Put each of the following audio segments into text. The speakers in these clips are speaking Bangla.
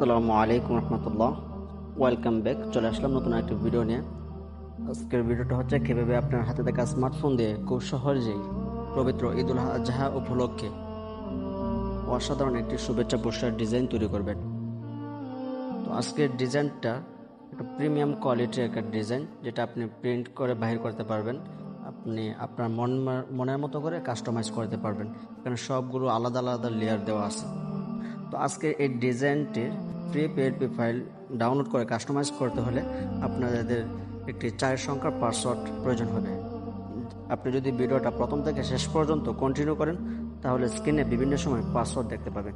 আসসালামু আলাইকুম রহমতুল্লাহ। Welcome back. চলে আসলাম নতুন একটি ভিডিও নিয়ে। আজকের ভিডিওটা হচ্ছে কীভাবে আপনার হাতে থাকা স্মার্টফোন দিয়ে খুব সহজেই পবিত্র ঈদুল আজহা উপলক্ষে অসাধারণ একটি শুভেচ্ছা পোস্টার ডিজাইন তৈরি করবেন। তো আজকের ডিজাইনটা একটা প্রিমিয়াম কোয়ালিটির একটা ডিজাইন, যেটা আপনি প্রিন্ট করে বাহির করতে পারবেন। আপনি আপনার মনের মতো করে কাস্টমাইজ করতে পারবেন। এখানে সবগুলো আলাদা আলাদা লেয়ার দেওয়া আছে। তো আজকে এই ডিজাইনটির ফ্রি পিএলপি ফাইল ডাউনলোড করে কাস্টমাইজ করতে হলে আপনাদের একটি 4 সংখ্যার পাসওয়ার্ড প্রয়োজন হবে। আপনি যদি ভিডিওটা প্রথম থেকে শেষ পর্যন্ত কন্টিনিউ করেন তাহলে স্ক্রিনে বিভিন্ন সময় পাসওয়ার্ড দেখতে পাবেন।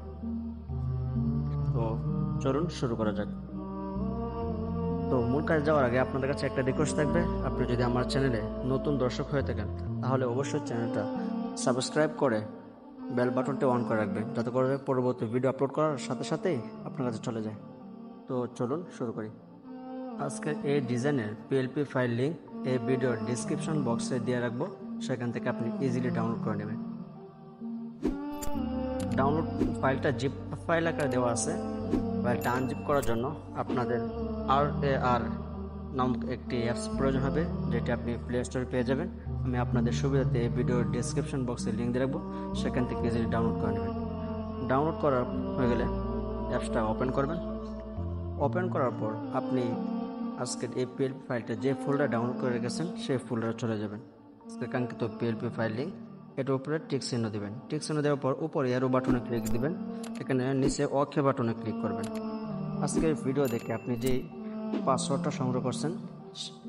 তো চলুন শুরু করা যাক। তো মূল কাজ যাওয়ার আগে আপনাদের কাছে একটা রিকোয়েস্ট থাকবে, আপনি যদি আমার চ্যানেলে নতুন দর্শক হয়ে থাকেন তাহলে অবশ্যই চ্যানেলটা সাবস্ক্রাইব করে বেল বাটনটি অন করে রাখবেন, যাতে করে পরবর্তী ভিডিও আপলোড করার সাথে সাথেই আপনার কাছে চলে যায়। তো চলুন শুরু করি। আজকের এই ডিজাইনের পিএলপি ফাইল লিঙ্ক এই ভিডিওর ডিসক্রিপশন বক্সে দিয়ে রাখবো, সেখান থেকে আপনি ইজিলি ডাউনলোড করে নেবেন। ডাউনলোড ফাইলটা জিপ ফাইল আকারে দেওয়া আছে। ফাইলটা আনজিপ করার জন্য আপনাদের RAR নামক একটি অ্যাপস প্রয়োজন হবে, যেটি আপনি প্লে স্টোরে পেয়ে যাবেন। আমি আপনাদের সুবিধাতে এই ভিডিওর ডিসক্রিপশন বক্সে লিঙ্ক দিয়ে রাখবো, সেখান থেকে ইজিলি ডাউনলোড করে নেবেন। ডাউনলোড করা হয়ে গেলে অ্যাপসটা ওপেন করবেন। ওপেন করার পর আপনি আজকের এই পিএলপি ফাইলটা যে ফোল্ডার ডাউনলোড করে রেখেছেন সেই ফোল্ডারে চলে যাবেন। আজকে কাঙ্ক্ষিত পিএলপি ফাইল লিঙ্ক, এটার উপরে টিক চিহ্ন দেবেন। টিক চিহ্ন দেওয়ার পর উপরে অ্যারো বাটনে ক্লিক দিবেন। এখানে নিচে ওকে বাটনে ক্লিক করবেন। আজকের ভিডিও দেখে আপনি যে পাসওয়ার্ডটা সংগ্রহ করছেন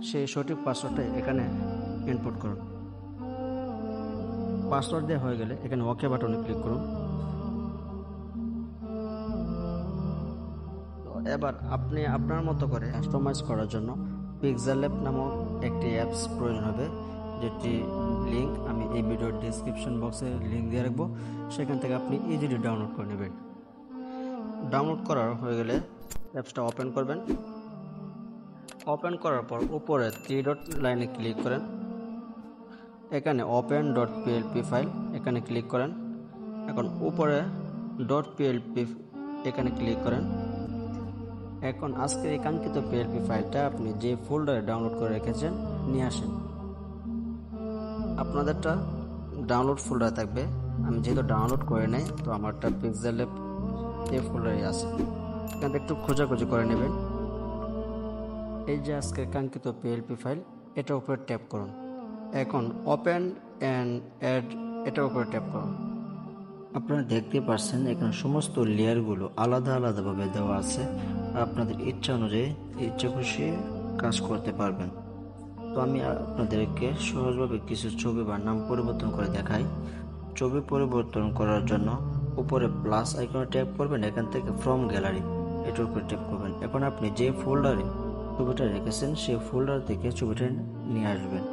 সেই সঠিক পাসওয়ার্ডটা এখানে ইনপুট করুন। পাসওয়ার্ড দেওয়া হয়ে গেলে এখানে ওকে বাটনে ক্লিক করুন। এবার আপনি আপনার মতো করে কাস্টমাইজ করার জন্য পিক্সেল ল্যাব নামক একটি অ্যাপস প্রয়োজন হবে, যেটি লিঙ্ক আমি এই ভিডিওর ডিসক্রিপশন বক্সে লিঙ্ক দিয়ে রাখবো, সেখান থেকে আপনি ইজিলি ডাউনলোড করে নেবেন। ডাউনলোড করার হয়ে গেলে অ্যাপসটা ওপেন করবেন। ওপেন করার পর উপরে 3 ডট লাইনে ক্লিক করেন। এখানে open.plp ফাইল এখানে ক্লিক করেন। এখন উপরে .plp এখানে ক্লিক করেন। এখন আজকের এই কাঙ্ক্ষিত পিএলপি ফাইলটা আপনি যে ফোল্ডারে ডাউনলোড করে রেখেছেন নিয়ে আসেন। আপনাদেরটা ডাউনলোড ফোল্ডার থাকবে। আমি যেহেতু ডাউনলোড করে নেই, তো আমারটা পিক্সেল ল্যাব এই ফোল্ডারে আছে। এখান থেকে একটু খোঁজাখুঁজি করে নেবেন। এই যে আজকের কাঙ্ক্ষিত পিএলপি ফাইল, এটার উপরে ট্যাপ করুন। এখন ওপেন অ্যান্ড অ্যাড এটার উপরে ট্যাপ করুন। আপনারা দেখতে পাচ্ছেন এখানে সমস্ত লেয়ারগুলো আলাদা আলাদাভাবে দেওয়া আছে। আপনাদের ইচ্ছা অনুযায়ী ইচ্ছা খুশি কাজ করতে পারবেন। তো আমি আপনাদেরকে সহজভাবে কিছু ছবি বা নাম পরিবর্তন করে দেখাই। ছবি পরিবর্তন করার জন্য উপরে প্লাস আইকনে ট্যাপ করবেন। এখান থেকে ফ্রম গ্যালারি এটার উপরে ট্যাপ করবেন। এখন আপনি যে ফোল্ডারে ছবিটা রেখেছেন সেই ফোল্ডার থেকে ছবিটা নিয়ে আসবেন।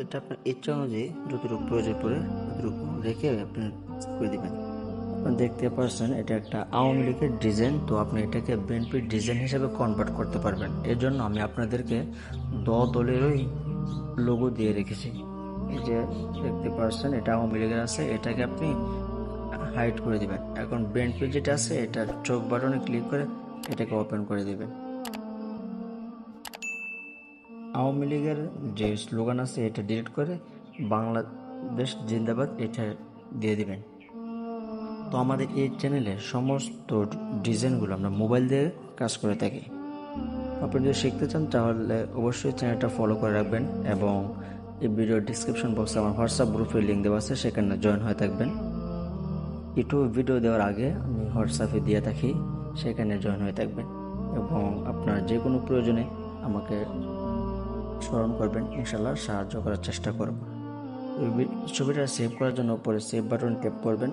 এটা আপনার ইচ্ছা অনুযায়ী যতটুকু প্রয়োজন পড়ে ততটুকু রেখে আপনি করে দেবেন। আপনি দেখতে পাচ্ছেন এটা একটা আওয়ামী লীগের ডিজাইন, তো আপনি এটাকে বিএনপির ডিজাইন হিসেবে কনভার্ট করতে পারবেন। এর জন্য আমি আপনাদেরকে দলেরই লোগো দিয়ে রেখেছি। এই যে দেখতে পাচ্ছেন এটা আওয়ামী লীগের আছে, এটাকে আপনি হাইড করে দিবেন। এখন বিএনপির যেটা আছে এটা চোখ বাটনে ক্লিক করে এটাকে ওপেন করে দিবেন। আওয়ামী লীগের যে স্লোগান আছে এটা ডিলিট করে বাংলাদেশ জিন্দাবাদ এটা দিয়ে দিবেন। তো আমাদের এই চ্যানেলে সমস্ত ডিজাইনগুলো আমরা মোবাইল দিয়ে কাজ করে থাকি। আপনি যদি শিখতে চান তাহলে অবশ্যই চ্যানেলটা ফলো করে রাখবেন, এবং এই ভিডিওর ডিসক্রিপশন বক্সে আমার হোয়াটসঅ্যাপ গ্রুপের লিঙ্ক দেওয়া আছে, সেখানে জয়েন হয়ে থাকবেন। ইউটিউব ভিডিও দেওয়ার আগে আমি হোয়াটসঅ্যাপে দিয়ে থাকি, সেখানে জয়েন হয়ে থাকবেন, এবং আপনার যে কোনো প্রয়োজনে আমাকে স্মরণ করবেন। ইনশাল্লাহ সাহায্য করার চেষ্টা করব। ছবিটা সেভ করার জন্য উপরে সেভ বাটন ট্যাপ করবেন।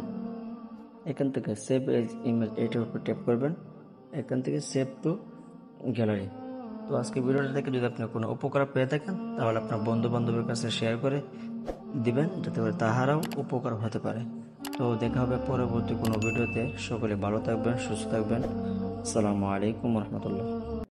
এখান থেকে সেভ এজ ইমেজ এটার উপর ট্যাপ করবেন। এখান থেকে সেভ টু গ্যালারি। তো আজকে ভিডিওটা দেখে যদি আপনি কোনো উপকার পেয়ে থাকেন তাহলে আপনার বন্ধু বান্ধবের কাছে শেয়ার করে দিবেন, যাতে করে তাহারাও উপকার হতে পারে। তো দেখা হবে পরবর্তী কোনো ভিডিওতে। সকলে ভালো থাকবেন, সুস্থ থাকবেন। আসসালামু আলাইকুম রহমতুল্লাহ।